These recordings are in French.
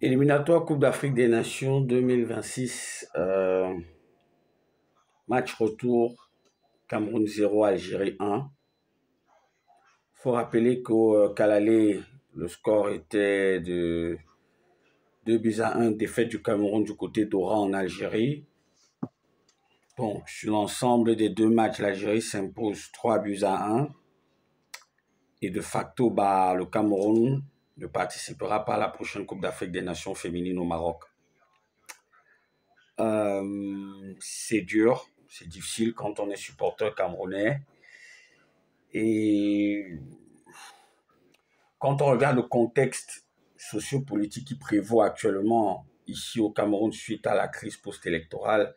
Éliminatoire Coupe d'Afrique des Nations 2026, match retour, Cameroun 0, Algérie 1. Il faut rappeler qu'à l'aller, le score était de 2-1, défaite du Cameroun du côté d'Oran en Algérie. Donc, sur l'ensemble des deux matchs, l'Algérie s'impose 3-1. Et de facto, le Cameroun ne participera pas à la prochaine Coupe d'Afrique des Nations féminines au Maroc. C'est dur, c'est difficile quand on est supporter camerounais. Et quand on regarde le contexte sociopolitique qui prévaut actuellement ici au Cameroun suite à la crise post-électorale,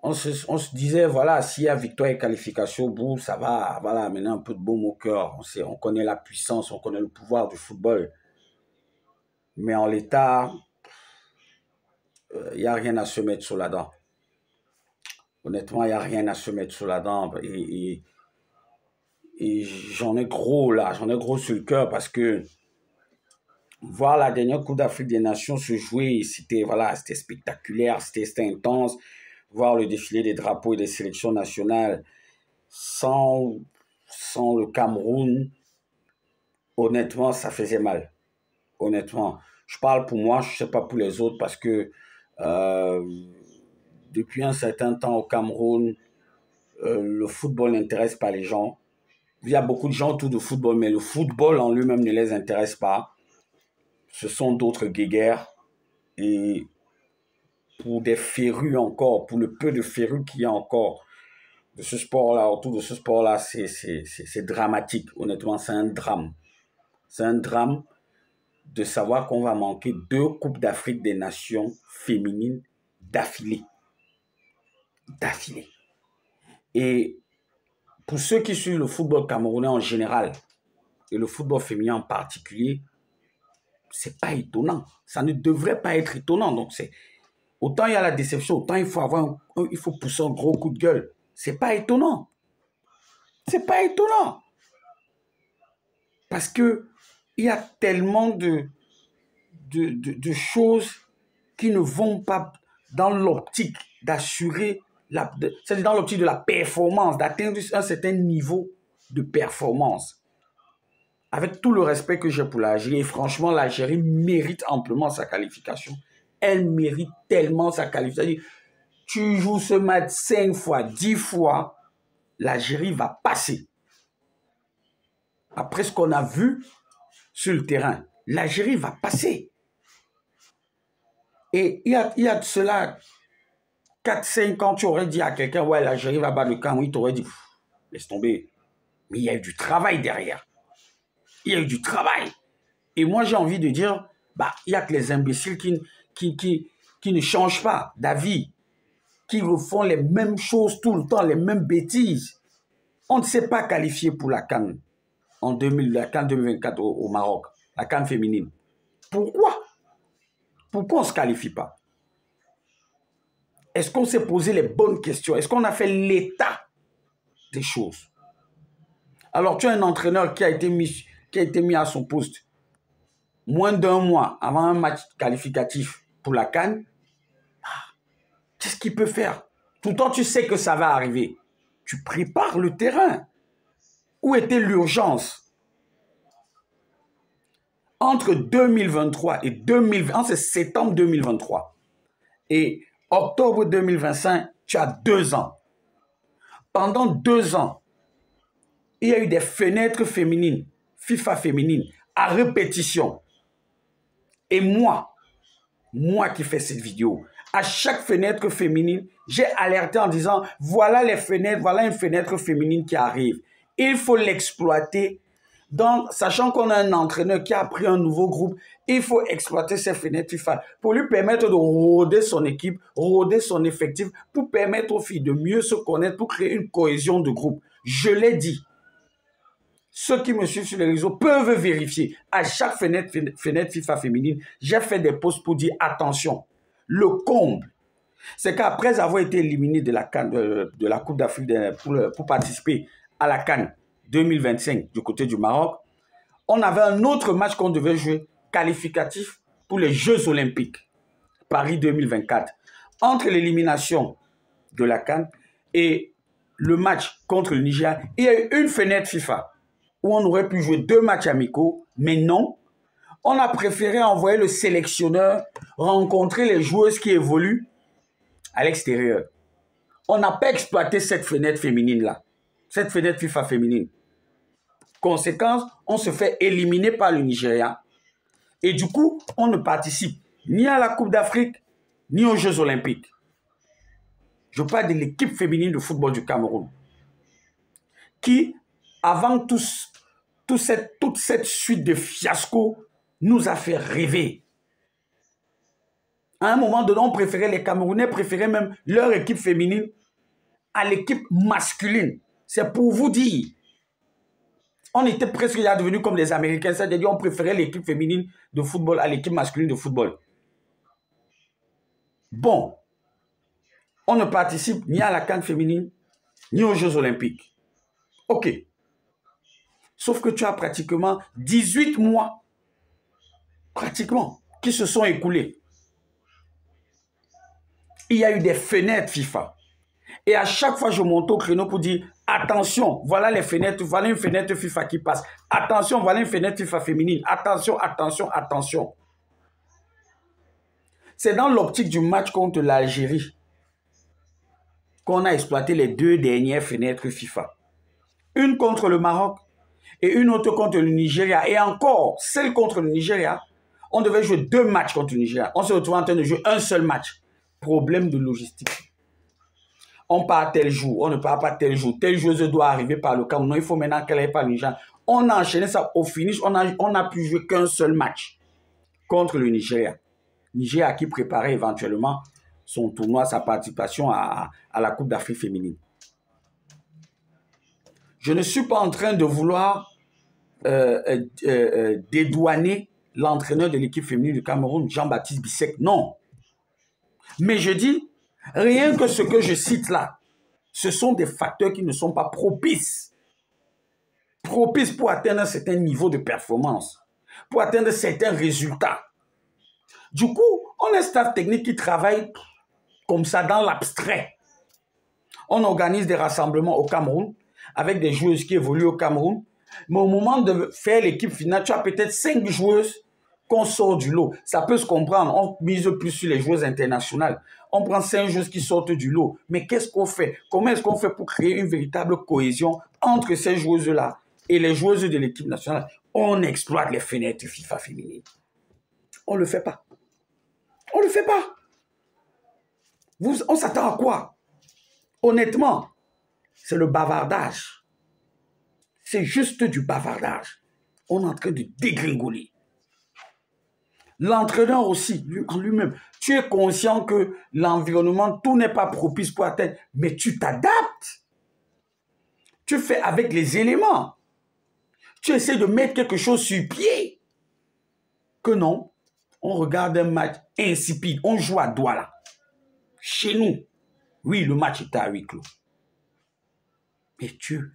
on se disait, voilà, s'il y a victoire et qualification au bout, ça va, voilà, amener un peu de baume au cœur. On connaît la puissance, on connaît le pouvoir du football. Mais en l'état, il n'y a rien à se mettre sur la dent. Honnêtement, il n'y a rien à se mettre sur la dent. Et j'en ai gros là, j'en ai gros sur le cœur parce que voir la dernière Coupe d'Afrique des Nations se jouer, c'était spectaculaire, c'était intense. Voir le défilé des drapeaux et des sélections nationales sans le Cameroun, honnêtement, ça faisait mal. Honnêtement, je parle pour moi, je ne sais pas pour les autres parce que depuis un certain temps au Cameroun, le football n'intéresse pas les gens. Il y a beaucoup de gens autour du football, mais le football en lui-même ne les intéresse pas. Ce sont d'autres guéguerres. Et pour des férus encore, pour le peu de férus qu'il y a encore de ce sport-là, autour de ce sport-là, c'est dramatique. Honnêtement, c'est un drame. C'est un drame de savoir qu'on va manquer 2 Coupes d'Afrique des Nations féminines d'affilée. D'affilée. Et pour ceux qui suivent le football camerounais en général, et le football féminin en particulier, c'est pas étonnant. Ça ne devrait pas être étonnant. Donc autant il y a la déception, autant il faut pousser un gros coup de gueule. C'est pas étonnant. C'est pas étonnant. Parce que il y a tellement de choses qui ne vont pas dans l'optique d'assurer, c'est dans l'optique de la performance, d'atteindre un certain niveau de performance. Avec tout le respect que j'ai pour l'Algérie, et franchement, l'Algérie mérite amplement sa qualification. Elle mérite tellement sa qualification. Tu joues ce match 5 fois, 10 fois, l'Algérie va passer. Après ce qu'on a vu sur le terrain, l'Algérie va passer. Et il y a de cela 4-5 ans, tu aurais dit à quelqu'un, ouais, l'Algérie va battre le Cameroun, il t'aurait dit, laisse tomber. Mais il y a eu du travail derrière. Il y a eu du travail. Et moi, j'ai envie de dire, il y a que les imbéciles qui ne changent pas d'avis, qui refont les mêmes choses tout le temps, les mêmes bêtises. On ne s'est pas qualifié pour la CAN la CAN 2024 au Maroc, la CAN féminine. Pourquoi? Pourquoi on ne se qualifie pas? Est-ce qu'on s'est posé les bonnes questions? Est-ce qu'on a fait l'état des choses? Alors, tu as un entraîneur qui a été mis à son poste moins d'1 mois avant un match qualificatif pour la CAN. Qu'est-ce qu'il peut faire? Tout le temps, tu sais que ça va arriver. Tu prépares le terrain. Où était l'urgence? Entre 2023 et 2020, c'est septembre 2023 et octobre 2025, tu as 2 ans. Pendant 2 ans, il y a eu des fenêtres féminines, FIFA féminines, à répétition. Et moi qui fais cette vidéo, à chaque fenêtre féminine, j'ai alerté en disant, voilà les fenêtres, voilà une fenêtre féminine qui arrive. Il faut l'exploiter. Donc, sachant qu'on a un entraîneur qui a pris un nouveau groupe, il faut exploiter ces fenêtres FIFA pour lui permettre de rôder son équipe, rôder son effectif, pour permettre aux filles de mieux se connaître, pour créer une cohésion de groupe. Je l'ai dit. Ceux qui me suivent sur les réseaux peuvent vérifier. À chaque fenêtre FIFA féminine, j'ai fait des posts pour dire attention. Le comble, c'est qu'après avoir été éliminé de la Coupe d'Afrique pour participer à la CAN 2025 du côté du Maroc, on avait un autre match qu'on devait jouer, qualificatif pour les Jeux Olympiques, Paris 2024. Entre l'élimination de la CAN et le match contre le Nigeria, il y a eu une fenêtre FIFA où on aurait pu jouer 2 matchs amicaux, mais non. On a préféré envoyer le sélectionneur rencontrer les joueuses qui évoluent à l'extérieur. On n'a pas exploité cette fenêtre féminine-là, cette fenêtre FIFA féminine. Conséquence, on se fait éliminer par le Nigeria. Et du coup, on ne participe ni à la Coupe d'Afrique, ni aux Jeux Olympiques. Je parle de l'équipe féminine de football du Cameroun, qui, avant toute cette suite de fiascos, nous a fait rêver. À un moment donné, on préférait, les Camerounais préféraient même leur équipe féminine à l'équipe masculine. C'est pour vous dire. On était presque déjà devenus comme les Américains, c'est-à-dire on préférait l'équipe féminine de football à l'équipe masculine de football. Bon, on ne participe ni à la CAN féminine, ni aux Jeux Olympiques. Ok. Sauf que tu as pratiquement 18 mois, pratiquement, qui se sont écoulés. Il y a eu des fenêtres FIFA. Et à chaque fois, je monte au créneau pour dire, attention, voilà les fenêtres, voilà une fenêtre FIFA qui passe. Attention, voilà une fenêtre FIFA féminine. Attention, attention, attention. C'est dans l'optique du match contre l'Algérie qu'on a exploité les 2 dernières fenêtres FIFA. Une contre le Maroc et une autre contre le Nigeria. Et encore, celle contre le Nigeria, on devait jouer 2 matchs contre le Nigeria. On se retrouve en train de jouer un seul match. Problème de logistique. On part tel jour, on ne part pas tel jour. Telle joueuse doit arriver par le Cameroun. Il faut maintenant qu'elle aille par le Nigeria. On a enchaîné ça au finish. On a pu jouer qu'un seul match contre le Nigeria. Nigeria qui préparait éventuellement son tournoi, sa participation à la Coupe d'Afrique féminine. Je ne suis pas en train de vouloir dédouaner l'entraîneur de l'équipe féminine du Cameroun, Jean-Baptiste Bissek. Non. Mais je dis, rien que ce que je cite là, ce sont des facteurs qui ne sont pas propices. Propices pour atteindre un certain niveau de performance, pour atteindre certains résultats. Du coup, on a un staff technique qui travaille comme ça dans l'abstrait. On organise des rassemblements au Cameroun avec des joueuses qui évoluent au Cameroun. Mais au moment de faire l'équipe finale, tu as peut-être 5 joueuses qu'on sort du lot. Ça peut se comprendre. On mise plus sur les joueuses internationales. On prend 5 joueuses qui sortent du lot. Mais qu'est-ce qu'on fait? Comment est-ce qu'on fait pour créer une véritable cohésion entre ces joueuses-là et les joueuses de l'équipe nationale? On exploite les fenêtres FIFA féminines. On ne le fait pas. On ne le fait pas. On s'attend à quoi? Honnêtement, c'est le bavardage. C'est juste du bavardage. On est en train de dégringoler. L'entraîneur aussi, en lui-même, tu es conscient que l'environnement, tout n'est pas propice pour atteindre, mais tu t'adaptes. Tu fais avec les éléments. Tu essaies de mettre quelque chose sur pied. Que non, on regarde un match insipide, on joue à Douala. Chez nous, oui, le match était à huis clos. Mais tu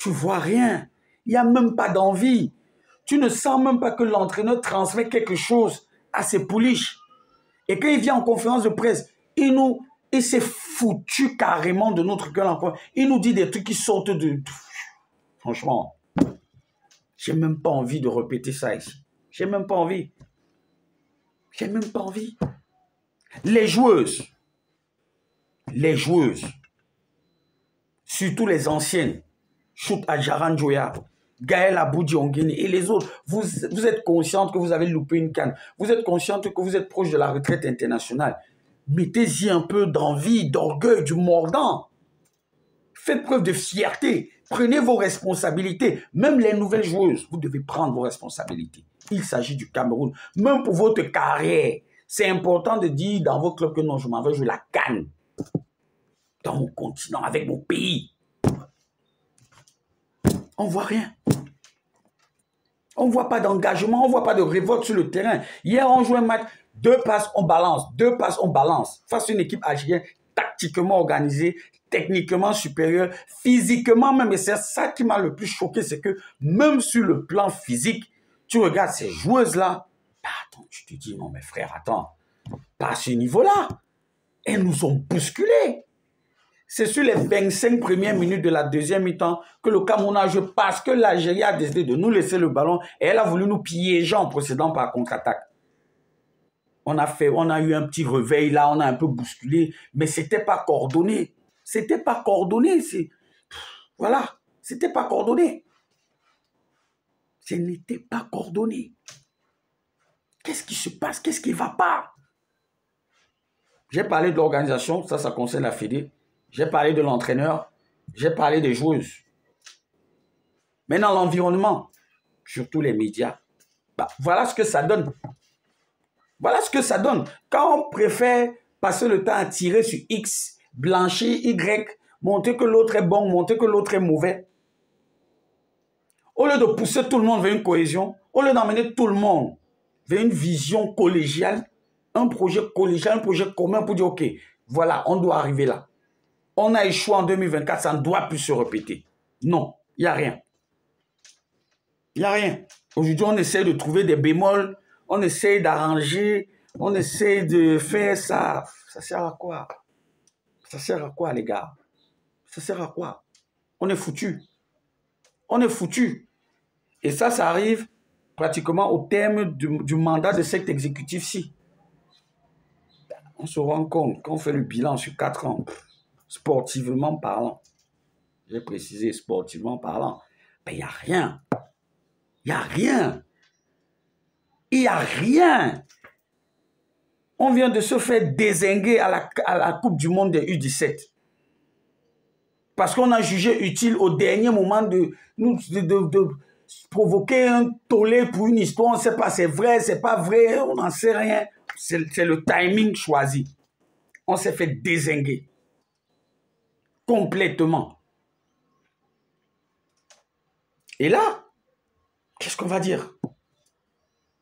vois rien. Il n'y a même pas d'envie. Tu ne sens même pas que l'entraîneur transmet quelque chose à ses pouliches. Et quand il vient en conférence de presse, il s'est foutu carrément de notre gueule encore. Il nous dit des trucs qui sortent de... Franchement, j'ai même pas envie de répéter ça ici. J'ai même pas envie. J'ai même pas envie. Les joueuses, surtout les anciennes, Chout Adjaran Joya, Gaël Aboudi Ongini et les autres, vous êtes consciente que vous avez loupé une canne. Vous êtes consciente que vous êtes proche de la retraite internationale. Mettez-y un peu d'envie, d'orgueil, du mordant. Faites preuve de fierté. Prenez vos responsabilités. Même les nouvelles joueuses, vous devez prendre vos responsabilités. Il s'agit du Cameroun. Même pour votre carrière, c'est important de dire dans vos clubs que non, je m'en vais jouer la canne. Dans mon continent, avec mon pays. On ne voit rien. On ne voit pas d'engagement, on ne voit pas de révolte sur le terrain. Hier, on joue un match, 2 passes, on balance. 2 passes, on balance. Face à une équipe algérienne, tactiquement organisé, techniquement supérieur, physiquement même. Et c'est ça qui m'a le plus choqué, c'est que même sur le plan physique, tu regardes ces joueuses-là, bah, attends, tu te dis, non mais frère, attends, pas à ce niveau-là. Elles nous ont bousculés. C'est sur les 25 premières minutes de la deuxième mi-temps que le Cameroun a joué parce que l'Algérie a décidé de nous laisser le ballon et elle a voulu nous piéger en procédant par contre-attaque. On a eu un petit réveil là, on a un peu bousculé, mais c'était pas coordonné. C'était pas coordonné. Voilà, c'était pas coordonné. Ce n'était pas coordonné. Qu'est-ce qui se passe? Qu'est-ce qui ne va pas? J'ai parlé de l'organisation, ça concerne la Fédé. J'ai parlé de l'entraîneur, j'ai parlé des joueuses. Maintenant, l'environnement, surtout les médias, bah, voilà ce que ça donne. Voilà ce que ça donne. Quand on préfère passer le temps à tirer sur X, blanchir Y, montrer que l'autre est bon, montrer que l'autre est mauvais, au lieu de pousser tout le monde vers une cohésion, au lieu d'emmener tout le monde vers une vision collégiale, un projet collégial, un projet commun pour dire, OK, voilà, on doit arriver là. On a échoué en 2024, ça ne doit plus se répéter. Non, il n'y a rien. Il n'y a rien. Aujourd'hui, on essaie de trouver des bémols, on essaie d'arranger, on essaie de faire ça. Ça sert à quoi? Ça sert à quoi, les gars? Ça sert à quoi? On est foutu. On est foutu. Et ça arrive pratiquement au terme du mandat de cet exécutif-ci. On se rend compte, quand on fait le bilan sur 4 ans, sportivement parlant, j'ai précisé sportivement parlant, ben, il n'y a rien. Il n'y a rien. Il n'y a rien. On vient de se faire dézinguer à la Coupe du Monde des U17. Parce qu'on a jugé utile au dernier moment de provoquer un tollé pour une histoire. On ne sait pas c'est vrai, c'est pas vrai, on n'en sait rien. C'est le timing choisi. On s'est fait dézinguer. Complètement. Et là, qu'est-ce qu'on va dire?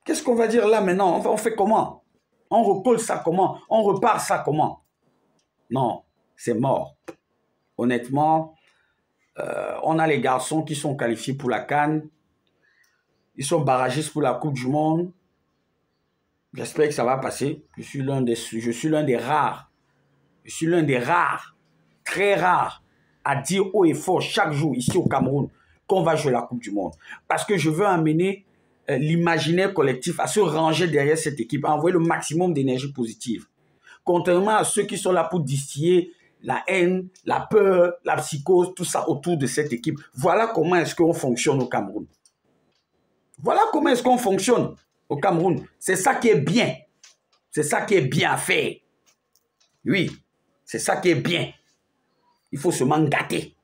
Qu'est-ce qu'on va dire là maintenant? On fait comment? On recolle ça comment? On repart ça comment? Non, c'est mort. Honnêtement, on a les garçons qui sont qualifiés pour la CAN. Ils sont barragistes pour la Coupe du Monde. J'espère que ça va passer. Je suis l'un des rares. Je suis l'un des rares, très rares, à dire haut et fort chaque jour ici au Cameroun qu'on va jouer la Coupe du Monde. Parce que je veux amener l'imaginaire collectif à se ranger derrière cette équipe, à envoyer le maximum d'énergie positive. Contrairement à ceux qui sont là pour distiller la haine, la peur, la psychose, tout ça autour de cette équipe. Voilà comment est-ce qu'on fonctionne au Cameroun. Voilà comment est-ce qu'on fonctionne au Cameroun. C'est ça qui est bien. C'est ça qui est bien fait. Oui, c'est ça qui est bien. Il faut seulement gâter.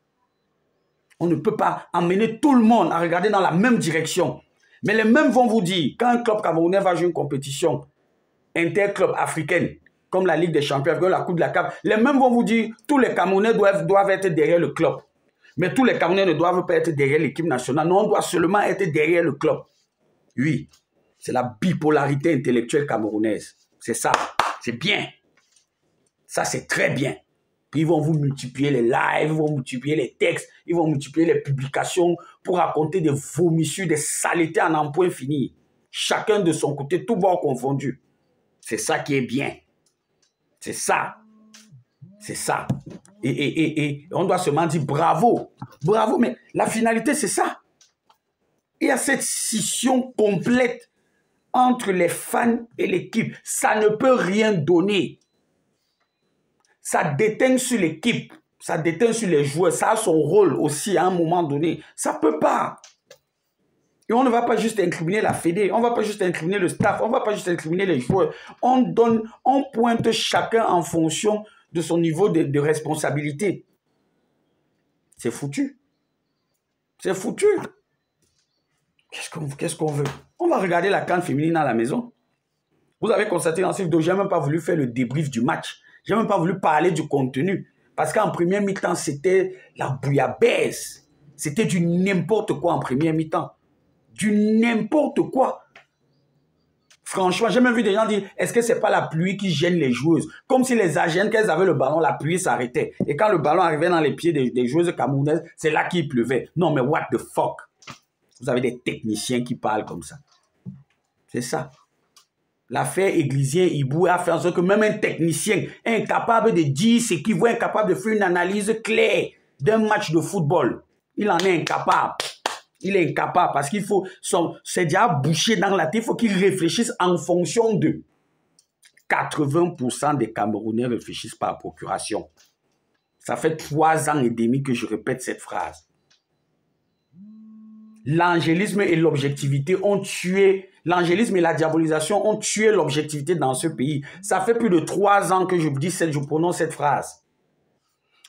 On ne peut pas emmener tout le monde à regarder dans la même direction. Mais les mêmes vont vous dire, quand un club camerounais va jouer une compétition interclub africaine, comme la Ligue des Champions, comme la Coupe de la CAF, les mêmes vont vous dire, tous les Camerounais doivent être derrière le club. Mais tous les Camerounais ne doivent pas être derrière l'équipe nationale. Non, on doit seulement être derrière le club. Oui, c'est la bipolarité intellectuelle camerounaise. C'est ça, c'est bien. Ça, c'est très bien. Puis ils vont vous multiplier les lives, ils vont multiplier les textes, ils vont multiplier les publications pour raconter des vomissures, des saletés à n'en point finir. Chacun de son côté, tout bord confondu. C'est ça qui est bien. C'est ça. C'est ça. Et on doit seulement dire bravo. Bravo, mais la finalité, c'est ça. Il y a cette scission complète entre les fans et l'équipe. Ça ne peut rien donner. Ça déteint sur l'équipe, ça déteint sur les joueurs, ça a son rôle aussi à un moment donné. Ça ne peut pas. Et on ne va pas juste incriminer la Fédé, on ne va pas juste incriminer le staff, on ne va pas juste incriminer les joueurs. On pointe chacun en fonction de son niveau de responsabilité. C'est foutu. C'est foutu. Qu'est-ce qu'on veut? On va regarder la CAN féminine à la maison. Vous avez constaté dans cette vidéo, je n'ai même pas voulu faire le débrief du match. Je n'ai même pas voulu parler du contenu. Parce qu'en première mi-temps, c'était la bouillabaisse. C'était du n'importe quoi en première mi-temps. Du n'importe quoi. Franchement, j'ai même vu des gens dire, est-ce que c'est pas la pluie qui gêne les joueuses? Comme si les Agènes, qu'elles avaient le ballon, la pluie s'arrêtait. Et quand le ballon arrivait dans les pieds des joueuses camerounaises, c'est là qu'il pleuvait. Non, mais what the fuck? Vous avez des techniciens qui parlent comme ça. C'est ça. L'affaire Eglisien-Ibou a fait en sorte que même un technicien incapable de dire ce qu'il voit, incapable de faire une analyse claire d'un match de football, il en est incapable. Il est incapable parce qu'il faut, c'est déjà bouché dans la tête, il faut qu'il réfléchisse en fonction de 80% des Camerounais réfléchissent par procuration. Ça fait 3 ans et demi que je répète cette phrase. L'angélisme et l'objectivité ont tué, l'angélisme et la diabolisation ont tué l'objectivité dans ce pays. Ça fait plus de 3 ans que je prononce cette phrase.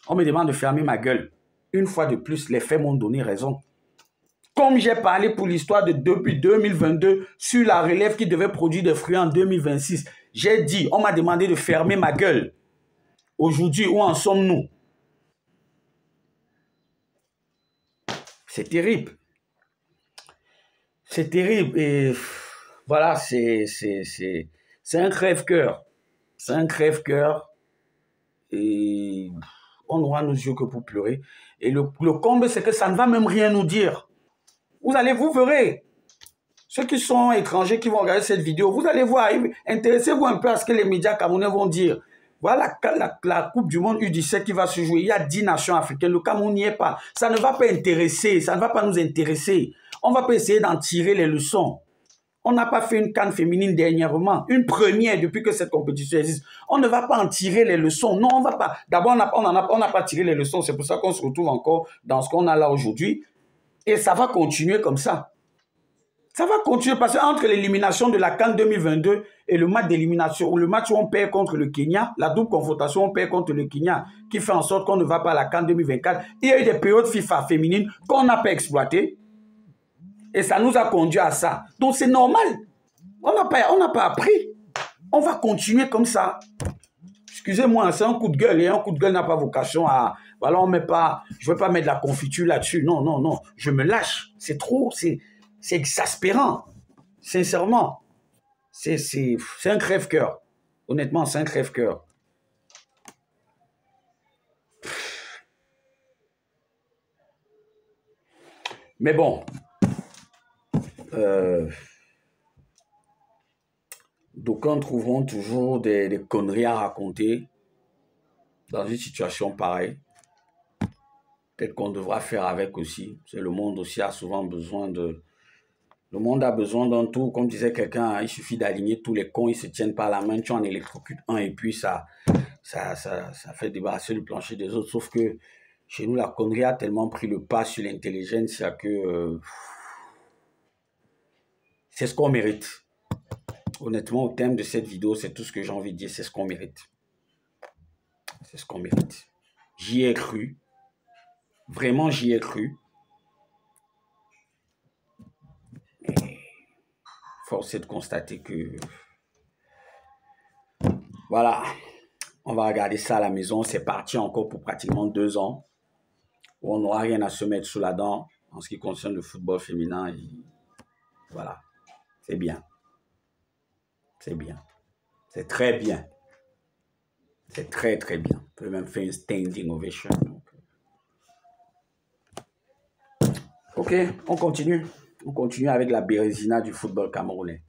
On me demande de fermer ma gueule. Une fois de plus, les faits m'ont donné raison. Comme j'ai parlé pour l'histoire de depuis 2022 sur la relève qui devait produire des fruits en 2026, j'ai dit, on m'a demandé de fermer ma gueule. Aujourd'hui, où en sommes-nous? C'est terrible. C'est terrible et voilà, c'est un crève-cœur. C'est un crève-cœur et on n'aura nos yeux que pour pleurer. Et le comble, c'est que ça ne va même rien nous dire. Vous verrez. Ceux qui sont étrangers qui vont regarder cette vidéo, vous allez voir, intéressez-vous un peu à ce que les médias camerounais vont dire. Voilà la Coupe du Monde U17 qui va se jouer. Il y a 10 nations africaines. Le Cameroun n'y est pas. Ça ne va pas intéresser. Ça ne va pas nous intéresser. On va pas essayer d'en tirer les leçons. On n'a pas fait une CAN féminine dernièrement. Une première depuis que cette compétition existe. On ne va pas en tirer les leçons. Non, on va pas. D'abord, on n'a pas tiré les leçons. C'est pour ça qu'on se retrouve encore dans ce qu'on a là aujourd'hui. Et ça va continuer comme ça. Ça va continuer parce qu'entre l'élimination de la CAN 2022 et le match d'élimination, ou le match où on perd contre le Kenya, la double confrontation, on perd contre le Kenya, qui fait en sorte qu'on ne va pas à la CAN 2024, il y a eu des périodes FIFA féminines qu'on n'a pas exploitées. Et ça nous a conduit à ça. Donc c'est normal. On n'a pas appris. On va continuer comme ça. Excusez-moi, c'est un coup de gueule. Et un coup de gueule n'a pas vocation à... Voilà, on met pas... Je ne veux pas mettre de la confiture là-dessus. Non, non, non. Je me lâche. C'est trop... C'est exaspérant, sincèrement. C'est un crève-cœur. Honnêtement, c'est un crève-cœur. Mais bon, d'aucuns trouveront toujours des conneries à raconter dans une situation pareille. Peut-être qu'on devra faire avec aussi. Le monde aussi a souvent besoin de... Le monde a besoin d'un tout. Comme disait quelqu'un, il suffit d'aligner tous les cons, ils se tiennent par la main, tu en électrocutes un et puis ça fait débarrasser le plancher des autres. Sauf que chez nous, la connerie a tellement pris le pas sur l'intelligence que c'est ce qu'on mérite. Honnêtement, au thème de cette vidéo, c'est tout ce que j'ai envie de dire, c'est ce qu'on mérite. C'est ce qu'on mérite. J'y ai cru. Vraiment, j'y ai cru. Force est de constater que, voilà, on va regarder ça à la maison. C'est parti encore pour pratiquement 2 ans. Où on n'aura rien à se mettre sous la dent en ce qui concerne le football féminin. Et voilà, c'est bien. C'est bien. C'est très bien. C'est très, très bien. On peut même faire une standing ovation. Donc. Ok, on continue. On continue avec la bérésina du football camerounais.